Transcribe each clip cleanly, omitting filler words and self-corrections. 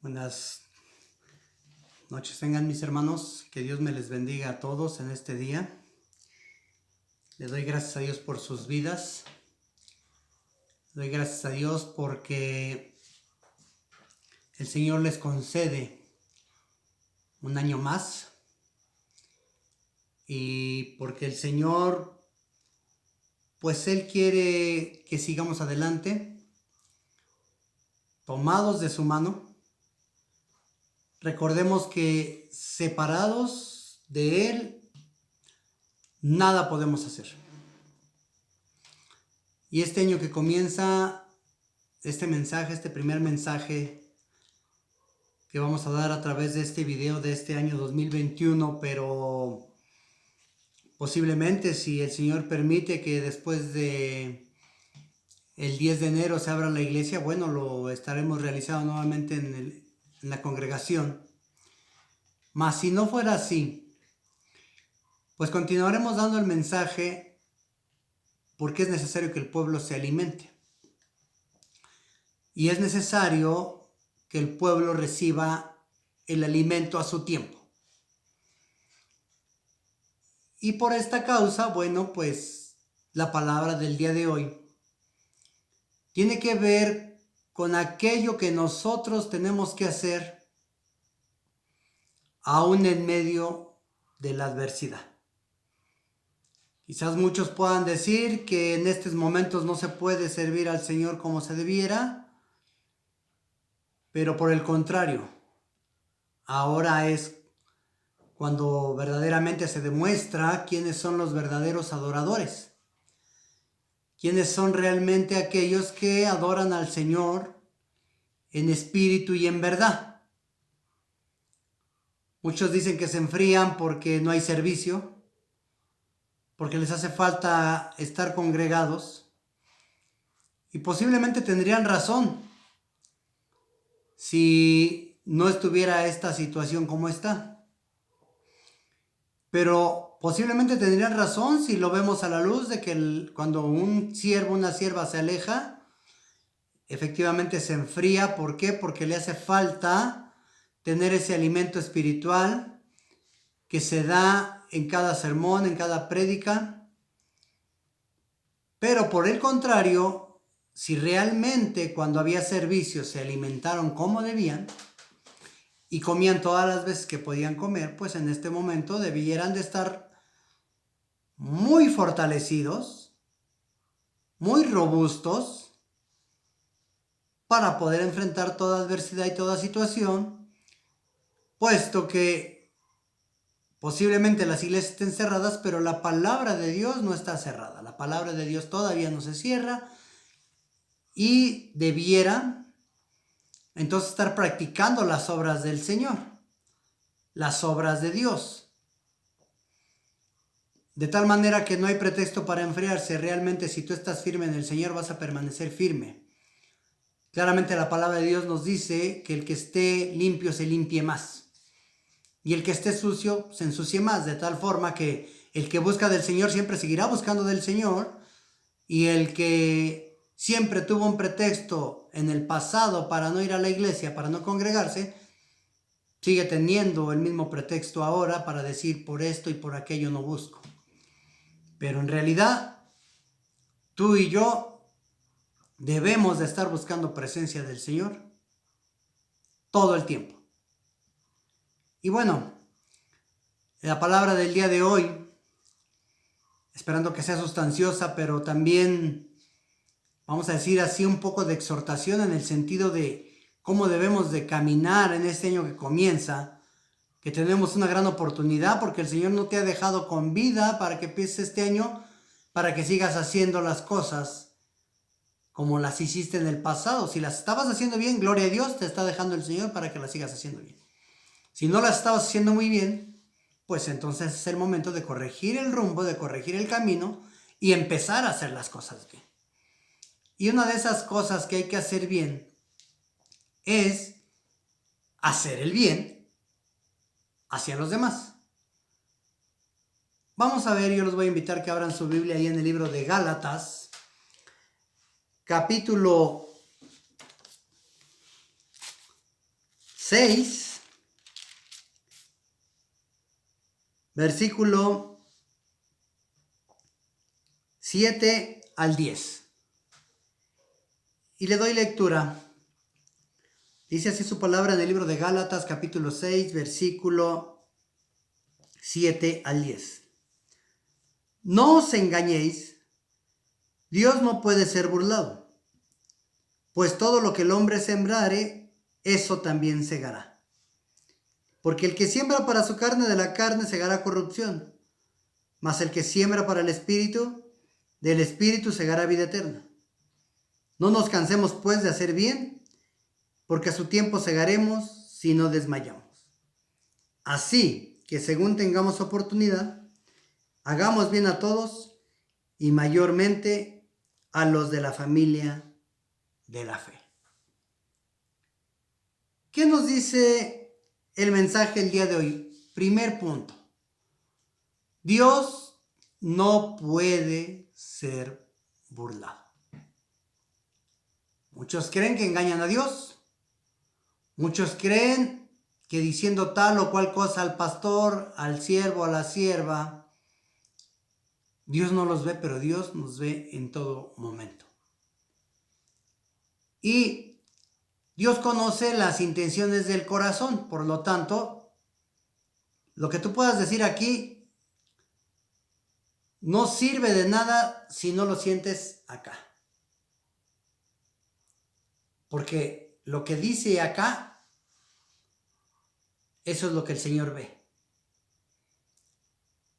Buenas noches tengan mis hermanos, que Dios me les bendiga a todos en este día. Le doy gracias a Dios por sus vidas. Le doy gracias a Dios porque el Señor les concede un año más y porque el Señor, pues Él quiere que sigamos adelante, tomados de su mano. Recordemos que separados de Él, nada podemos hacer. Y este año que comienza, este primer mensaje que vamos a dar a través de este video de este año 2021, pero posiblemente si el Señor permite que después de el 10 de enero se abra la iglesia, bueno, lo estaremos realizando nuevamente en la congregación. Mas si no fuera así, pues continuaremos dando el mensaje porque es necesario que el pueblo se alimente. Y es necesario que el pueblo reciba el alimento a su tiempo. Y por esta causa, bueno, pues la palabra del día de hoy tiene que ver con aquello que nosotros tenemos que hacer aún en medio de la adversidad. Quizás muchos puedan decir que en estos momentos no se puede servir al Señor como se debiera, pero por el contrario, ahora es cuando verdaderamente se demuestra quiénes son los verdaderos adoradores, quiénes son realmente aquellos que adoran al Señor en espíritu y en verdad. Muchos dicen que se enfrían porque no hay servicio, porque les hace falta estar congregados, y posiblemente tendrían razón si no estuviera esta situación como está. Pero posiblemente tendrían razón si lo vemos a la luz de que cuando un siervo, una sierva se aleja, efectivamente se enfría. ¿Por qué? Porque le hace falta tener ese alimento espiritual que se da en cada sermón, en cada prédica. Pero por el contrario, si realmente cuando había servicio se alimentaron como debían y comían todas las veces que podían comer, pues en este momento debieran de estar muy fortalecidos, muy robustos, para poder enfrentar toda adversidad y toda situación, puesto que posiblemente las iglesias estén cerradas, pero la palabra de Dios no está cerrada. La palabra de Dios todavía no se cierra y debiera entonces estar practicando las obras del Señor, las obras de Dios. De tal manera que no hay pretexto para enfriarse. Realmente, si tú estás firme en el Señor, vas a permanecer firme. Claramente la palabra de Dios nos dice que el que esté limpio se limpie más. Y el que esté sucio se ensucie más. De tal forma que el que busca del Señor siempre seguirá buscando del Señor. Y el que siempre tuvo un pretexto en el pasado para no ir a la iglesia, para no congregarse, sigue teniendo el mismo pretexto ahora para decir por esto y por aquello no busco. Pero en realidad, tú y yo debemos de estar buscando presencia del Señor todo el tiempo. Y bueno, la palabra del día de hoy, esperando que sea sustanciosa, pero también, vamos a decir así, un poco de exhortación en el sentido de cómo debemos de caminar en este año que comienza, que tenemos una gran oportunidad porque el Señor no te ha dejado con vida para que empieces este año, para que sigas haciendo las cosas como las hiciste en el pasado. Si las estabas haciendo bien, gloria a Dios, te está dejando el Señor para que las sigas haciendo bien. Si no las estabas haciendo muy bien, pues entonces es el momento de corregir el rumbo, de corregir el camino y empezar a hacer las cosas bien. Y una de esas cosas que hay que hacer bien es hacer el bien hacia los demás. Vamos a ver, yo los voy a invitar que abran su Biblia ahí en el libro de Gálatas, capítulo 6, versículo 7 al 10. Y le doy lectura. Dice así su palabra en el libro de Gálatas, capítulo 6, versículo 7 al 10. No os engañéis, Dios no puede ser burlado, pues todo lo que el hombre sembrare, eso también segará. Porque el que siembra para su carne, de la carne segará corrupción, mas el que siembra para el Espíritu, del Espíritu segará vida eterna. No nos cansemos pues de hacer bien, porque a su tiempo segaremos si no desmayamos. Así que según tengamos oportunidad, hagamos bien a todos y mayormente a los de la familia de la fe. ¿Qué nos dice el mensaje el día de hoy? Primer punto. Dios no puede ser burlado. Muchos creen que engañan a Dios. Muchos creen que diciendo tal o cual cosa al pastor, al siervo, a la sierva, Dios no los ve, pero Dios nos ve en todo momento. Y Dios conoce las intenciones del corazón, por lo tanto, lo que tú puedas decir aquí no sirve de nada si no lo sientes acá. Porque lo que dice acá, eso es lo que el Señor ve.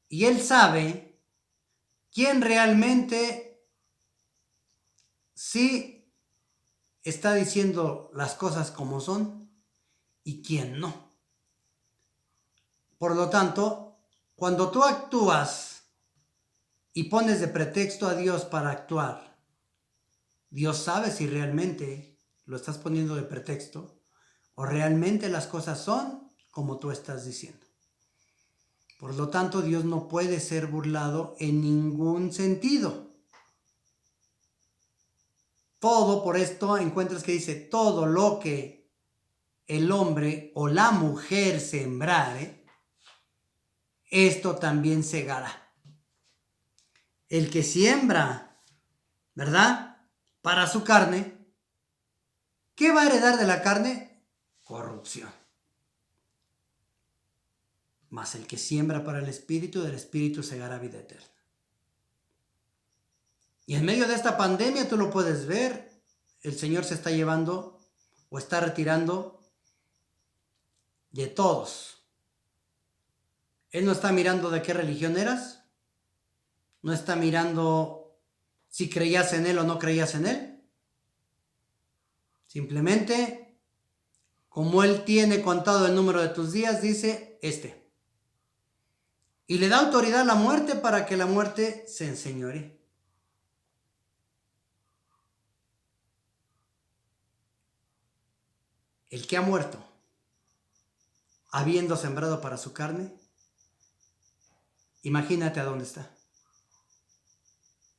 Y Él sabe quién realmente sí está diciendo las cosas como son y quién no. Por lo tanto, cuando tú actúas y pones de pretexto a Dios para actuar, Dios sabe si realmente lo estás poniendo de pretexto o realmente las cosas son como tú estás diciendo. Por lo tanto, Dios no puede ser burlado en ningún sentido. Todo, por esto encuentras que dice, todo lo que el hombre o la mujer sembrare, esto también segará. El que siembra, ¿verdad?, para su carne, ¿qué va a heredar de la carne? Corrupción. Mas el que siembra para el Espíritu, del Espíritu segará vida eterna. Y en medio de esta pandemia tú lo puedes ver, el Señor se está llevando o está retirando de todos. Él no está mirando de qué religión eras, no está mirando si creías en Él o no creías en Él. Simplemente, como Él tiene contado el número de tus días, dice y le da autoridad a la muerte para que la muerte se enseñoree. El que ha muerto, habiendo sembrado para su carne, imagínate a dónde está.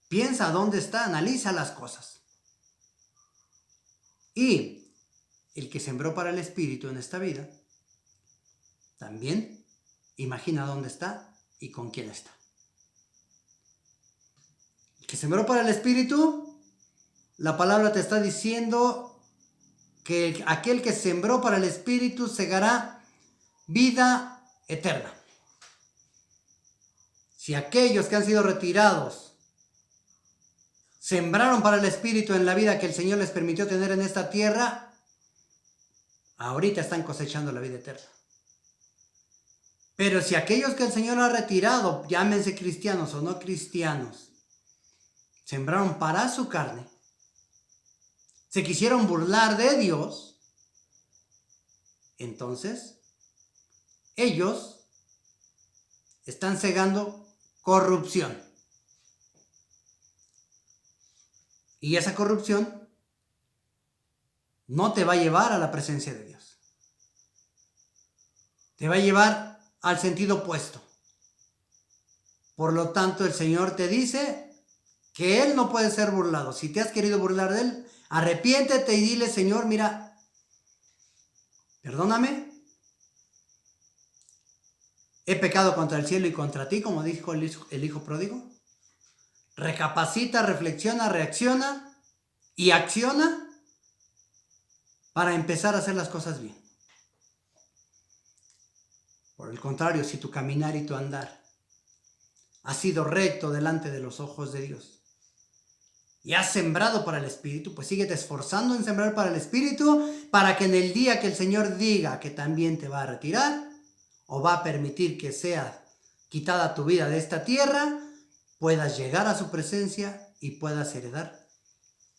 Piensa a dónde está, analiza las cosas. Y el que sembró para el Espíritu en esta vida, también imagina dónde está y con quién está. El que sembró para el Espíritu, la palabra te está diciendo que aquel que sembró para el Espíritu segará vida eterna. Si aquellos que han sido retirados sembraron para el Espíritu en la vida que el Señor les permitió tener en esta tierra, ahorita están cosechando la vida eterna. Pero si aquellos que el Señor ha retirado, llámense cristianos o no cristianos, sembraron para su carne, se quisieron burlar de Dios, entonces ellos están segando corrupción. Y esa corrupción no te va a llevar a la presencia de Dios. Te va a llevar al sentido opuesto. Por lo tanto, el Señor te dice que Él no puede ser burlado. Si te has querido burlar de Él, arrepiéntete y dile, Señor, mira, perdóname, he pecado contra el cielo y contra ti, como dijo el hijo pródigo. Recapacita, reflexiona, reacciona y acciona para empezar a hacer las cosas bien. Por el contrario, si tu caminar y tu andar ha sido recto delante de los ojos de Dios y has sembrado para el Espíritu, pues síguete esforzando en sembrar para el Espíritu, para que en el día que el Señor diga que también te va a retirar o va a permitir que sea quitada tu vida de esta tierra, puedas llegar a su presencia y puedas heredar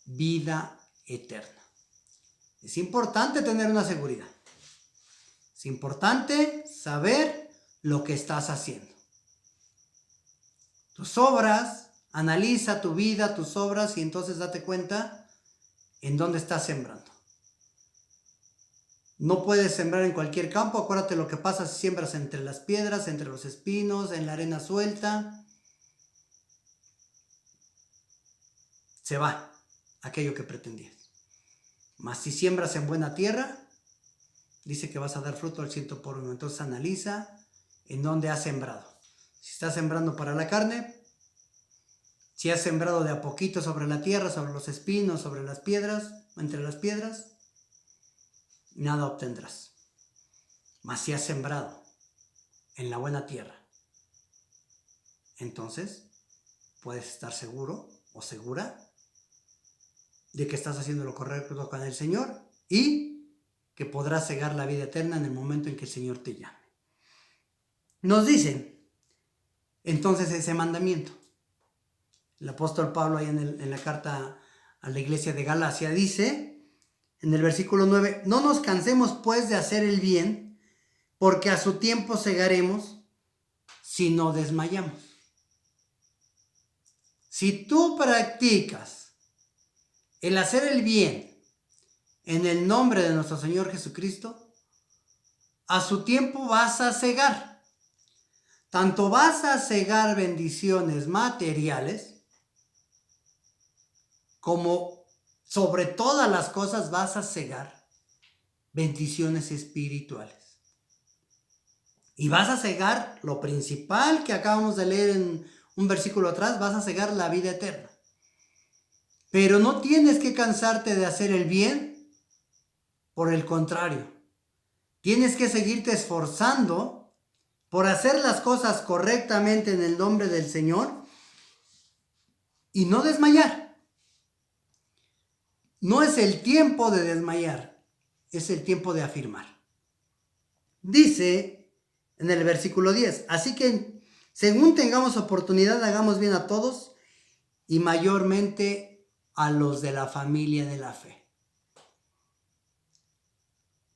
vida eterna. Es importante tener una seguridad. Es importante saber lo que estás haciendo. Tus obras, analiza tu vida, tus obras y entonces date cuenta en dónde estás sembrando. No puedes sembrar en cualquier campo. Acuérdate lo que pasa si siembras entre las piedras, entre los espinos, en la arena suelta. Se va aquello que pretendías. Mas si siembras en buena tierra, dice que vas a dar fruto al 100 por 1. Entonces analiza en dónde has sembrado. Si estás sembrando para la carne, si has sembrado de a poquito sobre la tierra, sobre los espinos, sobre las piedras, entre las piedras, nada obtendrás. Mas si has sembrado en la buena tierra, entonces puedes estar seguro o segura de que estás haciendo lo correcto con el Señor y que podrás cegar la vida eterna en el momento en que el Señor te llame. Nos dicen entonces ese mandamiento. El apóstol Pablo ahí en la carta a la iglesia de Galacia dice en el versículo 9: no nos cansemos pues de hacer el bien, porque a su tiempo segaremos si no desmayamos. Si tú practicas el hacer el bien en el nombre de nuestro Señor Jesucristo, a su tiempo vas a cegar. Tanto vas a cegar bendiciones materiales, como sobre todas las cosas vas a cegar bendiciones espirituales. Y vas a cegar lo principal que acabamos de leer en un versículo atrás, vas a cegar la vida eterna. Pero no tienes que cansarte de hacer el bien, por el contrario, tienes que seguirte esforzando por hacer las cosas correctamente en el nombre del Señor y no desmayar. No es el tiempo de desmayar, es el tiempo de afirmar. Dice en el versículo 10, así que según tengamos oportunidad, hagamos bien a todos y mayormente a los de la familia de la fe.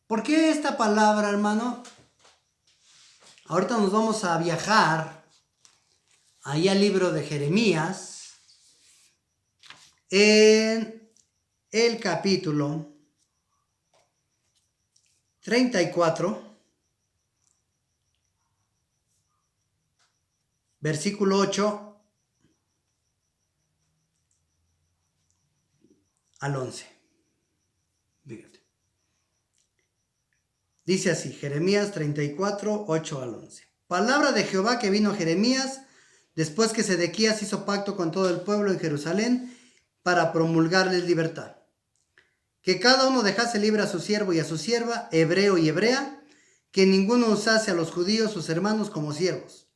¿Por qué esta palabra, hermano? Ahorita nos vamos a viajar ahí al libro de Jeremías, en el capítulo 34, versículo 8 al 11. Fíjate. Dice así, Jeremías 34, 8 al 11. Palabra de Jehová que vino a Jeremías después que Sedequías hizo pacto con todo el pueblo en Jerusalén para promulgarles libertad. Que cada uno dejase libre a su siervo y a su sierva, hebreo y hebrea, que ninguno usase a los judíos, sus hermanos, como siervos.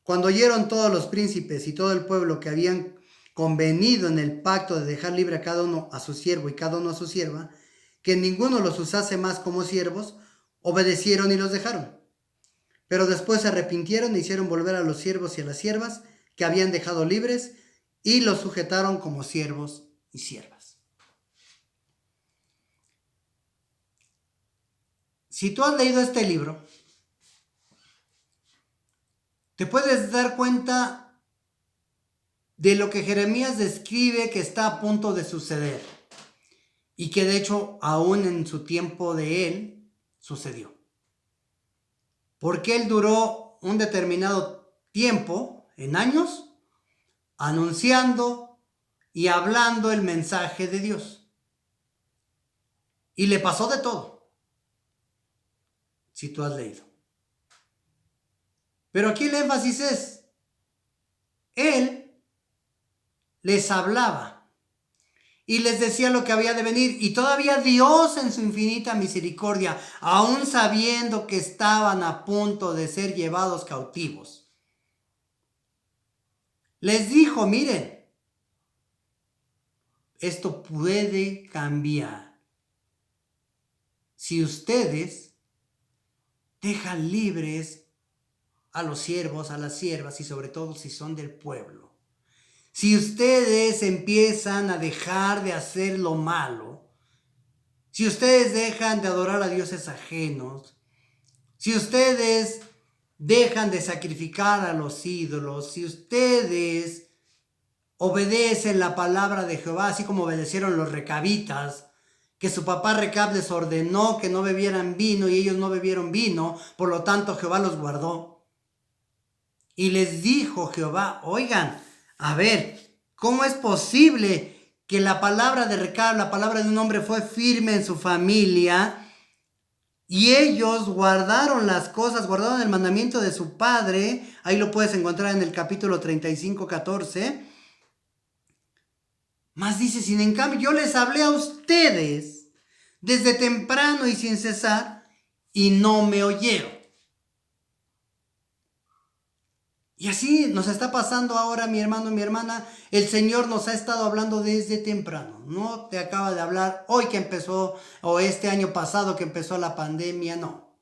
Cuando oyeron todos los príncipes y todo el pueblo que habían convenido en el pacto de dejar libre a cada uno a su siervo y cada uno a su sierva, que ninguno los usase más como siervos, obedecieron y los dejaron. Pero después se arrepintieron e hicieron volver a los siervos y a las siervas que habían dejado libres y los sujetaron como siervos y siervas. Si tú has leído este libro, te puedes dar cuenta de lo que Jeremías describe que está a punto de suceder y que de hecho aún en su tiempo de él sucedió. Porque él duró un determinado tiempo, en años, anunciando y hablando el mensaje de Dios. Y le pasó de todo. si tú has leído. Pero aquí el énfasis es, Él les hablaba y les decía lo que había de venir. Y todavía Dios en su infinita misericordia, aún sabiendo que estaban a punto de ser llevados cautivos, les dijo, miren, esto puede cambiar si ustedes dejan libres a los siervos, a las siervas y sobre todo si son del pueblo. Si ustedes empiezan a dejar de hacer lo malo, si ustedes dejan de adorar a dioses ajenos, si ustedes dejan de sacrificar a los ídolos, si ustedes obedecen la palabra de Jehová, así como obedecieron los recabitas, que su papá Recab les ordenó que no bebieran vino y ellos no bebieron vino, por lo tanto Jehová los guardó. Y les dijo Jehová, oigan, a ver, ¿cómo es posible que la palabra de Recab, la palabra de un hombre fue firme en su familia y ellos guardaron las cosas, guardaron el mandamiento de su padre? Ahí lo puedes encontrar en el capítulo 35, 14. Mas dice, sin en cambio, yo les hablé a ustedes desde temprano y sin cesar y no me oyeron. Y así nos está pasando ahora, mi hermano y mi hermana. El Señor nos ha estado hablando desde temprano. No te acaba de hablar hoy que empezó, o este año pasado que empezó la pandemia, no.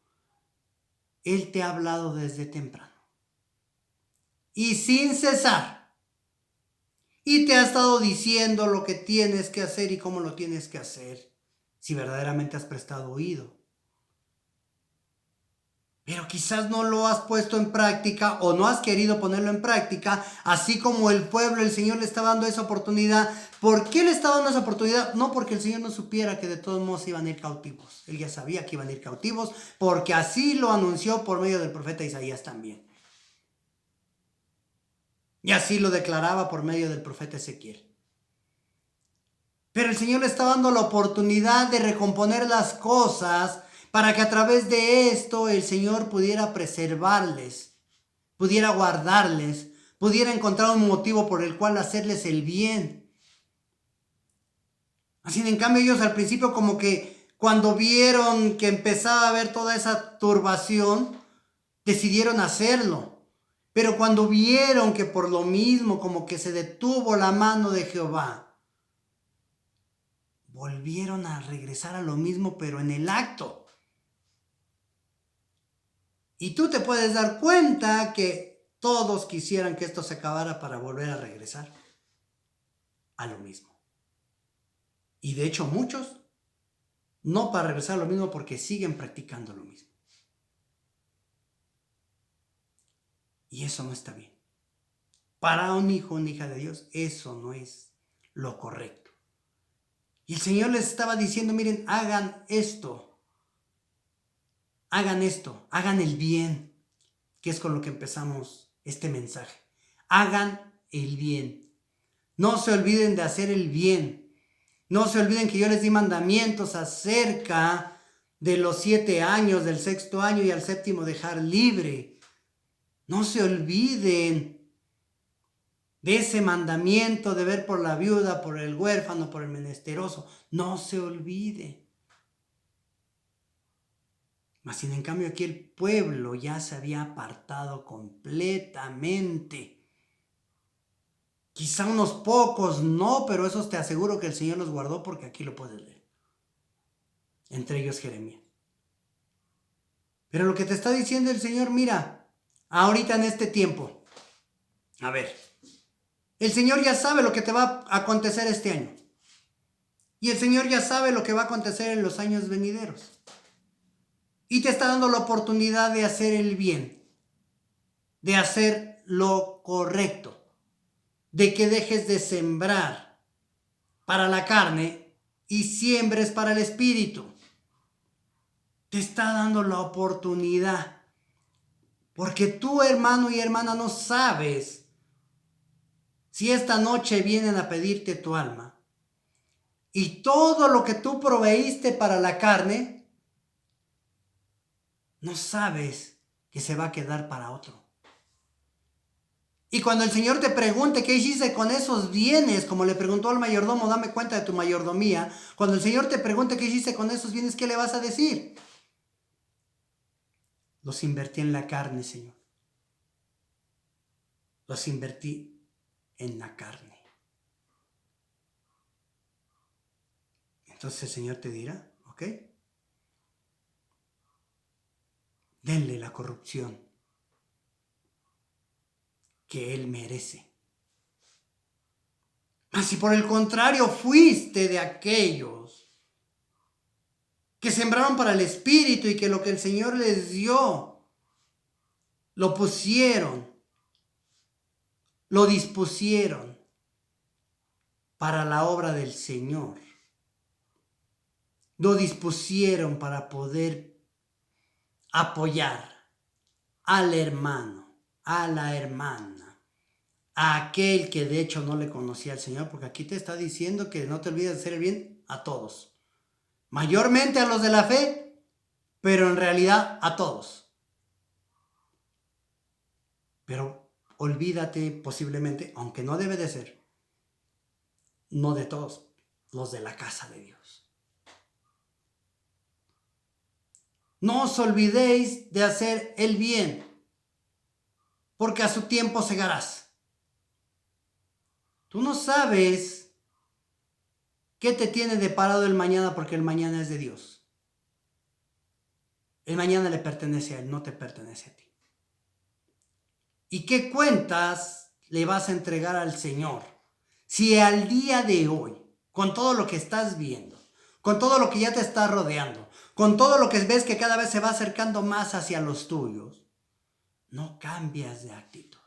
Él te ha hablado desde temprano. Y sin cesar. Y te ha estado diciendo lo que tienes que hacer y cómo lo tienes que hacer, si verdaderamente has prestado oído. Pero quizás no lo has puesto en práctica o no has querido ponerlo en práctica, así como el pueblo, el Señor le está dando esa oportunidad. ¿Por qué le está dando esa oportunidad? No porque el Señor no supiera que de todos modos iban a ir cautivos. Él ya sabía que iban a ir cautivos, porque así lo anunció por medio del profeta Isaías también. Y así lo declaraba por medio del profeta Ezequiel. Pero el Señor le está dando la oportunidad de recomponer las cosas para que a través de esto el Señor pudiera preservarles, pudiera guardarles, pudiera encontrar un motivo por el cual hacerles el bien. Así en cambio ellos al principio como que cuando vieron que empezaba a haber toda esa turbación, decidieron hacerlo. Pero cuando vieron que por lo mismo como que se detuvo la mano de Jehová, volvieron a regresar a lo mismo pero en el acto. Y tú te puedes dar cuenta que todos quisieran que esto se acabara para volver a regresar a lo mismo. Y de hecho muchos no para regresar a lo mismo porque siguen practicando lo mismo. Y eso no está bien. Para un hijo, una hija de Dios, eso no es lo correcto. Y el Señor les estaba diciendo, miren, hagan esto, hagan el bien, que es con lo que empezamos este mensaje. Hagan el bien. No se olviden de hacer el bien. No se olviden que yo les di mandamientos acerca de los 7 años, del 6º año y al 7º dejar libre. No se olviden de ese mandamiento de ver por la viuda, por el huérfano, por el menesteroso. No se olviden. Mas sin en cambio aquí el pueblo ya se había apartado completamente. Quizá unos pocos no, pero esos te aseguro que el Señor los guardó porque aquí lo puedes leer. Entre ellos Jeremías. Pero lo que te está diciendo el Señor, mira, ahorita en este tiempo, a ver, el Señor ya sabe lo que te va a acontecer este año. Y el Señor ya sabe lo que va a acontecer en los años venideros. Y te está dando la oportunidad de hacer el bien, de hacer lo correcto, de que dejes de sembrar para la carne y siembres para el espíritu. Te está dando la oportunidad, porque tú, hermano y hermana, no sabes si esta noche vienen a pedirte tu alma y todo lo que tú proveíste para la carne no sabes que se va a quedar para otro. Y cuando el Señor te pregunte qué hiciste con esos bienes, como le preguntó al mayordomo, dame cuenta de tu mayordomía. Cuando el Señor te pregunte qué hiciste con esos bienes, ¿qué le vas a decir? Los invertí en la carne, Señor. Los invertí en la carne. Entonces el Señor te dirá, ¿ok? Denle la corrupción que él merece. Mas si por el contrario fuiste de aquellos que sembraron para el Espíritu y que lo que el Señor les dio, lo pusieron, lo dispusieron para la obra del Señor. Lo dispusieron para poder apoyar al hermano, a la hermana, a aquel que de hecho no le conocía al Señor, porque aquí te está diciendo que no te olvides de hacer el bien a todos, mayormente a los de la fe, pero en realidad a todos. Pero olvídate posiblemente, aunque no debe de ser, no de todos, los de la casa de Dios. No os olvidéis de hacer el bien, porque a su tiempo segarás. Tú no sabes qué te tiene deparado el mañana, porque el mañana es de Dios. El mañana le pertenece a Él, no te pertenece a ti. ¿Y qué cuentas le vas a entregar al Señor? Si al día de hoy, con todo lo que estás viendo, con todo lo que ya te está rodeando, con todo lo que ves que cada vez se va acercando más hacia los tuyos, no cambias de actitud.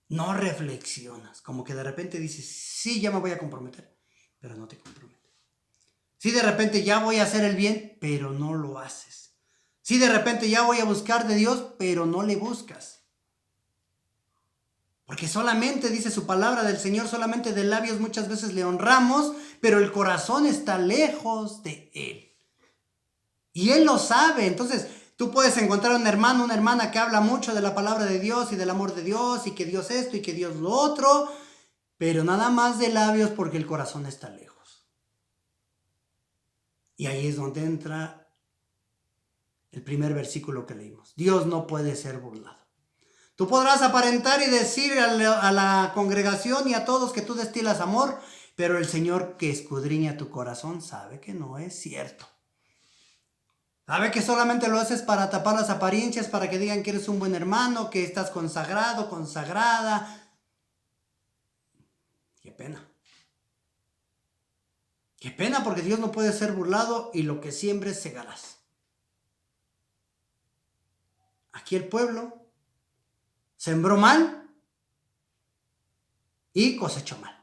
No reflexionas, como que de repente dices, sí, ya me voy a comprometer, pero no te comprometes. Sí, de repente ya voy a hacer el bien, pero no lo haces. Sí, de repente ya voy a buscar de Dios, pero no le buscas. Porque solamente dice su palabra del Señor, solamente de labios muchas veces le honramos, pero el corazón está lejos de Él. Y Él lo sabe. Entonces tú puedes encontrar un hermano, una hermana que habla mucho de la palabra de Dios y del amor de Dios y que Dios esto y que Dios lo otro, pero nada más de labios porque el corazón está lejos. Y ahí es donde entra el primer versículo que leímos. Dios no puede ser burlado. Tú podrás aparentar y decir a la congregación y a todos que tú destilas amor, pero el Señor que escudriña tu corazón sabe que no es cierto. Sabe que solamente lo haces para tapar las apariencias, para que digan que eres un buen hermano, que estás consagrado, consagrada. Qué pena. Qué pena, porque Dios no puede ser burlado y lo que siembres segarás. Aquí el pueblo sembró mal y cosechó mal.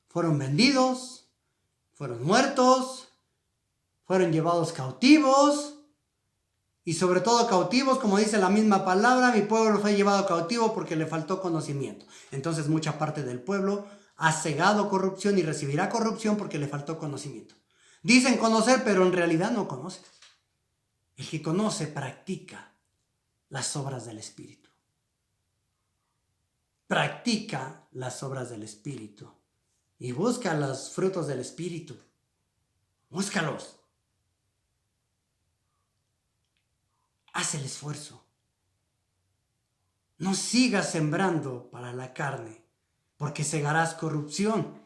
Fueron vendidos, fueron muertos, fueron llevados cautivos y sobre todo cautivos, como dice la misma palabra, mi pueblo fue llevado cautivo porque le faltó conocimiento. Entonces mucha parte del pueblo ha cegado corrupción y recibirá corrupción porque le faltó conocimiento. Dicen conocer, pero en realidad no conocen. El que conoce practica las obras del Espíritu. Practica las obras del Espíritu y busca los frutos del Espíritu. Búscalos. Haz el esfuerzo. No sigas sembrando para la carne, porque segarás corrupción.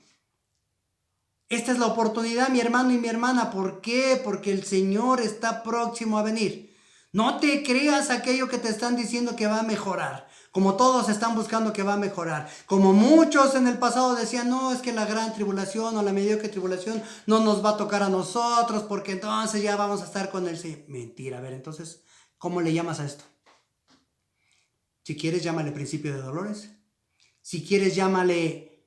Esta es la oportunidad, mi hermano y mi hermana. ¿Por qué? Porque el Señor está próximo a venir. No te creas aquello que te están diciendo que va a mejorar, como todos están buscando que va a mejorar. Como muchos en el pasado decían, no, es que la gran tribulación o la mediocre tribulación no nos va a tocar a nosotros, porque entonces ya vamos a estar con el Señor. Mentira, a ver, entonces, ¿cómo le llamas a esto? Si quieres, llámale principio de dolores. Si quieres, llámale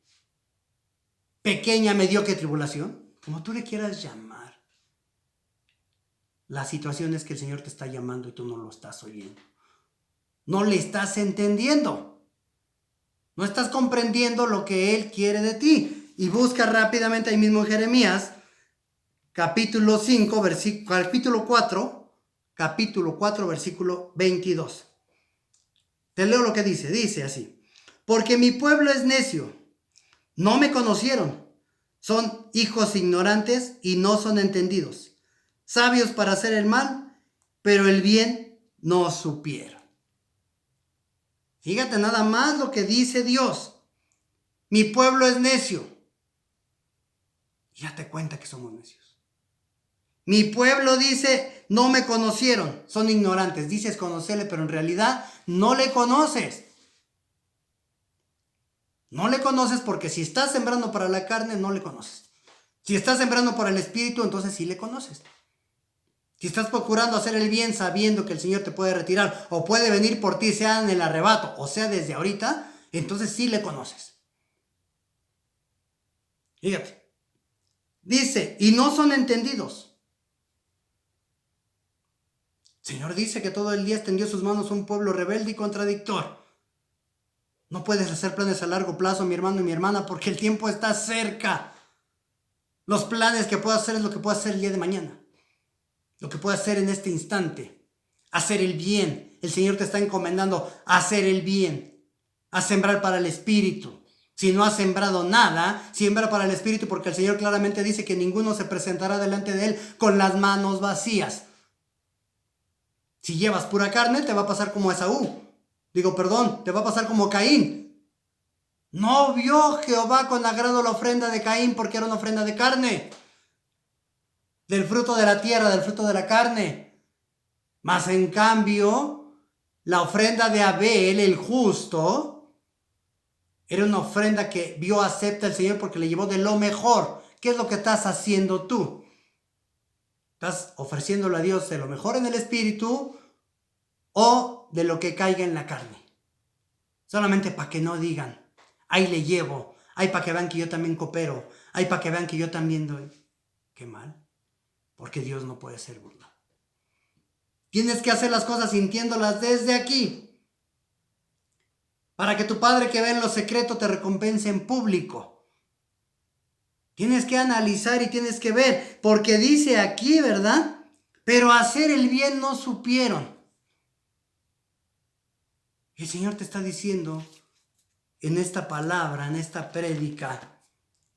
pequeña, mediocre tribulación, como tú le quieras llamar. La situación es que el Señor te está llamando y tú no lo estás oyendo. No le estás entendiendo. No estás comprendiendo lo que Él quiere de ti. Y busca rápidamente ahí mismo en Jeremías capítulo 5, capítulo 4, versículo 22. Te leo lo que dice. Dice así: porque mi pueblo es necio, no me conocieron, son hijos ignorantes y no son entendidos, sabios para hacer el mal, pero el bien no supieron. Fíjate nada más lo que dice Dios. Mi pueblo es necio. Y date cuenta que somos necios. Mi pueblo dice, no me conocieron, son ignorantes. Dices conocerle, pero en realidad no le conoces. No le conoces porque si estás sembrando para la carne, no le conoces. Si estás sembrando para el espíritu, entonces sí le conoces. Si estás procurando hacer el bien sabiendo que el Señor te puede retirar o puede venir por ti, sea en el arrebato o sea desde ahorita, entonces sí le conoces. Fíjate. Dice, y no son entendidos. El Señor dice que todo el día extendió sus manos a un pueblo rebelde y contradictor. No puedes hacer planes a largo plazo, mi hermano y mi hermana, porque el tiempo está cerca. Los planes que puedo hacer es lo que puedo hacer el día de mañana. Lo que puedo hacer en este instante. Hacer el bien. El Señor te está encomendando a hacer el bien. A sembrar para el espíritu. Si no has sembrado nada, siembra para el espíritu, porque el Señor claramente dice que ninguno se presentará delante de Él con las manos vacías. Si llevas pura carne, te va a pasar como Esaú. Te va a pasar como Caín. No vio Jehová con agrado la ofrenda de Caín porque era una ofrenda de carne. Del fruto de la tierra, del fruto de la carne. Mas en cambio, la ofrenda de Abel, el justo, era una ofrenda que vio acepta el Señor porque le llevó de lo mejor. ¿Qué es lo que estás haciendo tú? ¿Estás ofreciéndole a Dios de lo mejor en el espíritu o de lo que caiga en la carne? Solamente para que no digan, ahí le llevo, ahí para que vean que yo también coopero, ahí para que vean que yo también doy. Qué mal, porque Dios no puede ser burlado. Tienes que hacer las cosas sintiéndolas desde aquí, para que tu Padre que ve en lo secreto te recompense en público. Tienes que analizar y tienes que ver, porque dice aquí, ¿verdad? Pero hacer el bien no supieron. El Señor te está diciendo en esta palabra, en esta prédica,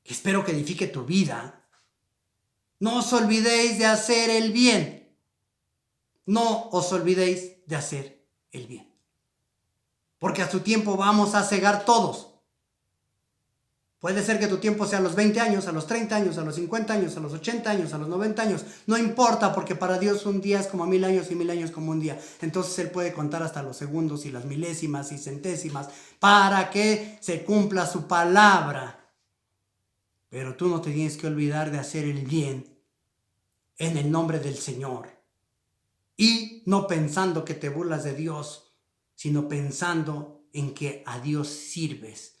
que espero que edifique tu vida. No os olvidéis de hacer el bien. No os olvidéis de hacer el bien. Porque a su tiempo vamos a cegar todos. Puede ser que tu tiempo sea a los 20 años, a los 30 años, a los 50 años, a los 80 años, a los 90 años. No importa, porque para Dios un día es como 1000 años y 1000 años como un día. Entonces Él puede contar hasta los segundos y las milésimas y centésimas para que se cumpla su palabra. Pero tú no te tienes que olvidar de hacer el bien en el nombre del Señor. Y no pensando que te burlas de Dios, sino pensando en que a Dios sirves.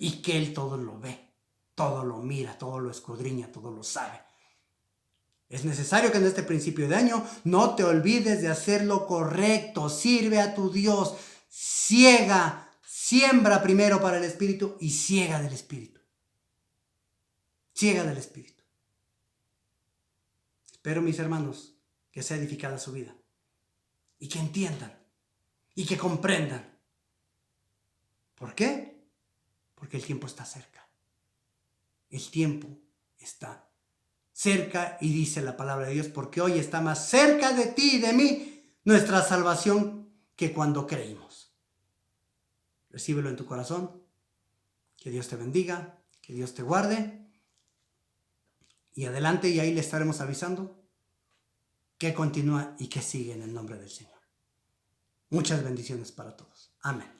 Y que Él todo lo ve, todo lo mira, todo lo escudriña, todo lo sabe. Es necesario que en este principio de año no te olvides de hacer lo correcto. Sirve a tu Dios. Siembra primero para el Espíritu y ciega del Espíritu. Ciega del Espíritu. Espero, mis hermanos, que sea edificada su vida. Y que entiendan. Y que comprendan. ¿Por qué? Porque el tiempo está cerca. El tiempo está cerca y dice la palabra de Dios, porque hoy está más cerca de ti y de mí nuestra salvación que cuando creímos. Recíbelo en tu corazón. Que Dios te bendiga, que Dios te guarde. Y adelante, y ahí le estaremos avisando que continúa y que sigue en el nombre del Señor. Muchas bendiciones para todos. Amén.